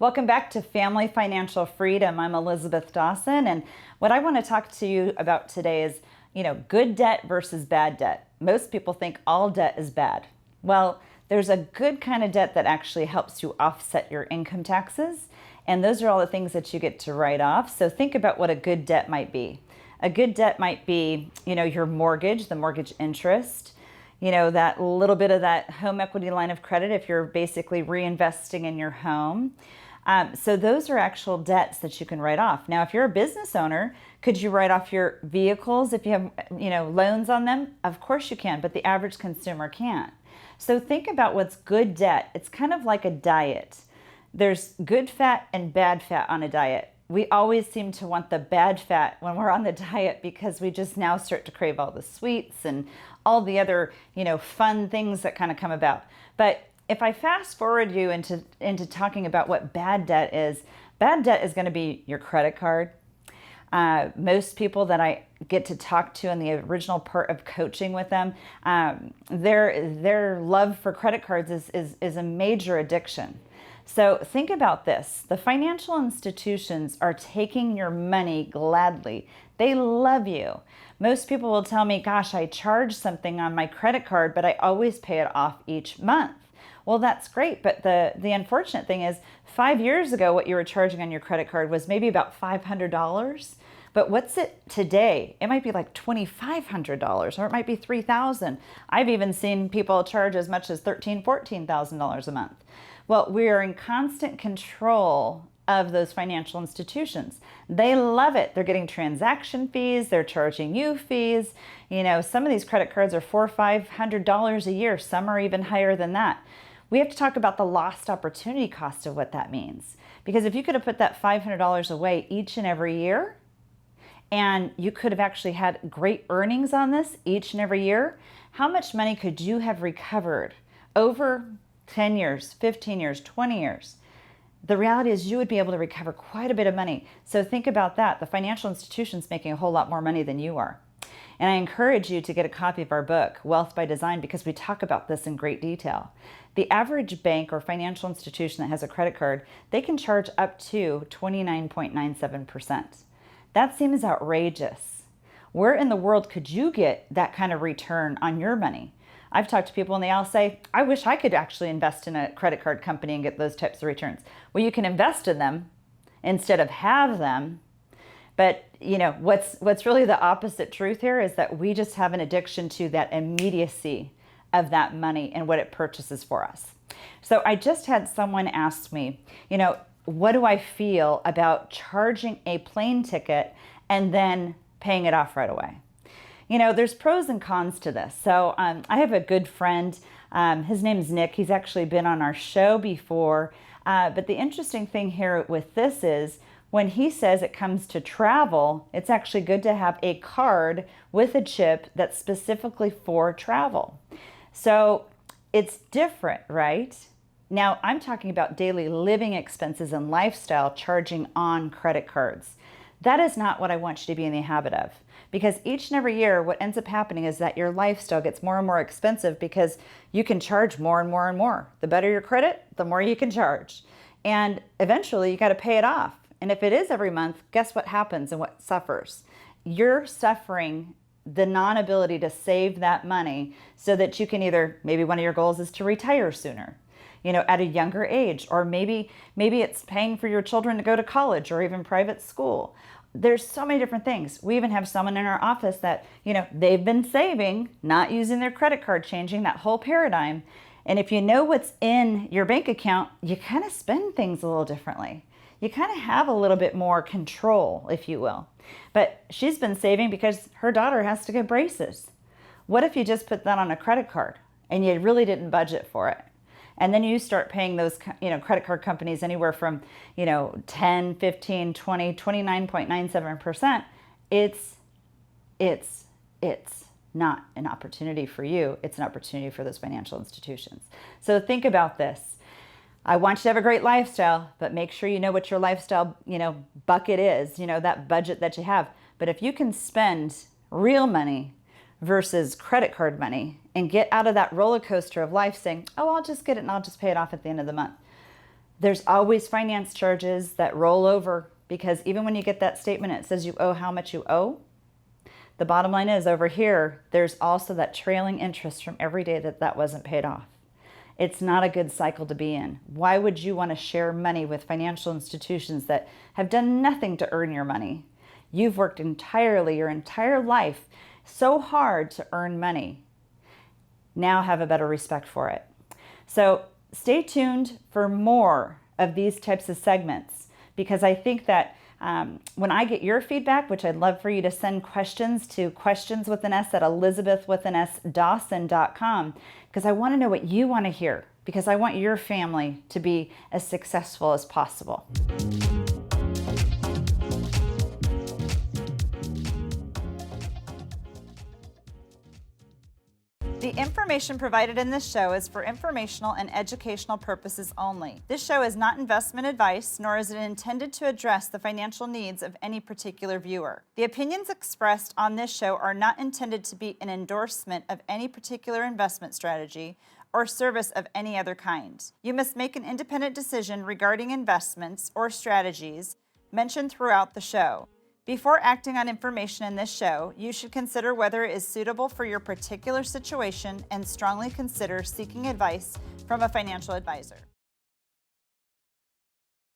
Welcome back to Family Financial Freedom. I'm Elisabeth Dawson, and what I want to talk to you about today is, good debt versus bad debt. Most people think all debt is bad. Well, there's a good kind of debt that actually helps you offset your income taxes, and those are all the things that you get to write off. So think about what a good debt might be. A good debt might be, your mortgage, the mortgage interest, that little bit of that home equity line of credit if you're basically reinvesting in your home. So those are actual debts that you can write off. Now, if you're a business owner, could you write off your vehicles if you have, loans on them? Of course you can, but the average consumer can't. So think about what's good debt. It's kind of like a diet. There's good fat and bad fat on a diet. We always seem to want the bad fat when we're on the diet because we just now start to crave all the sweets and all the other, fun things that kind of come about. But if I fast forward you into talking about what bad debt is going to be your credit card. Most people that I get to talk to in the original part of coaching with them, their love for credit cards is a major addiction. So think about this. The financial institutions are taking your money gladly. They love you. Most people will tell me, gosh, I charge something on my credit card, but I always pay it off each month. Well, that's great, but the unfortunate thing is 5 years ago, what you were charging on your credit card was maybe about $500. But what's it today? It might be like $2,500, or it might be $3,000. I've even seen people charge as much as $13,000, $14,000 a month. Well, we are in constant control of those financial institutions. They love it. They're getting transaction fees. They're charging you fees. Some of these credit cards are $400 or $500 a year. Some are even higher than that. We have to talk about the lost opportunity cost of what that means. Because if you could have put that $500 away each and every year, and you could have actually had great earnings on this each and every year, how much money could you have recovered over 10 years, 15 years, 20 years? The reality is you would be able to recover quite a bit of money. So think about that. The financial institution's making a whole lot more money than you are. And I encourage you to get a copy of our book, Wealth by Design, because we talk about this in great detail. The average bank or financial institution that has a credit card, they can charge up to 29.97%. That seems outrageous. Where in the world could you get that kind of return on your money? I've talked to people and they all say, I wish I could actually invest in a credit card company and get those types of returns. Well, you can invest in them instead of have them. But what's really the opposite truth here is that we just have an addiction to that immediacy of that money and what it purchases for us. So I just had someone ask me, what do I feel about charging a plane ticket and then paying it off right away? There's pros and cons to this. So I have a good friend. His name's Nick. He's actually been on our show before. But the interesting thing here with this is when he says it comes to travel, it's actually good to have a card with a chip that's specifically for travel. So it's different, right? Now, I'm talking about daily living expenses and lifestyle charging on credit cards. That is not what I want you to be in the habit of. Because each and every year, what ends up happening is that your lifestyle gets more and more expensive because you can charge more and more and more. The better your credit, the more you can charge. And eventually, you got to pay it off. And if it is every month, guess what happens and what suffers? You're suffering the non-ability to save that money so that you can either, maybe one of your goals is to retire sooner, at a younger age, or maybe it's paying for your children to go to college or even private school. There's so many different things. We even have someone in our office that, they've been saving, not using their credit card, changing that whole paradigm. And if you know what's in your bank account, you kind of spend things a little differently. You kind of have a little bit more control, if you will. But she's been saving because her daughter has to get braces. What if you just put that on a credit card and you really didn't budget for it? And then you start paying those, credit card companies anywhere from, 10, 15, 20, 29.97%. It's not an opportunity for you. It's an opportunity for those financial institutions. So think about this. I want you to have a great lifestyle, but make sure you know what your lifestyle, bucket is, that budget that you have. But if you can spend real money versus credit card money and get out of that roller coaster of life saying, oh, I'll just get it and I'll just pay it off at the end of the month. There's always finance charges that roll over, because even when you get that statement, it says you owe how much you owe. The bottom line is, over here, there's also that trailing interest from every day that wasn't paid off. It's not a good cycle to be in. Why would you want to share money with financial institutions that have done nothing to earn your money? You've worked your entire life so hard to earn money. Now have a better respect for it. So stay tuned for more of these types of segments, because I think that when I get your feedback, which I'd love for you to send questions to questionswithans@elisabethwithans.dawson.com, because I want to know what you want to hear, because I want your family to be as successful as possible. The information provided in this show is for informational and educational purposes only. This show is not investment advice, nor is it intended to address the financial needs of any particular viewer. The opinions expressed on this show are not intended to be an endorsement of any particular investment strategy or service of any other kind. You must make an independent decision regarding investments or strategies mentioned throughout the show. Before acting on information in this show, you should consider whether it is suitable for your particular situation and strongly consider seeking advice from a financial advisor.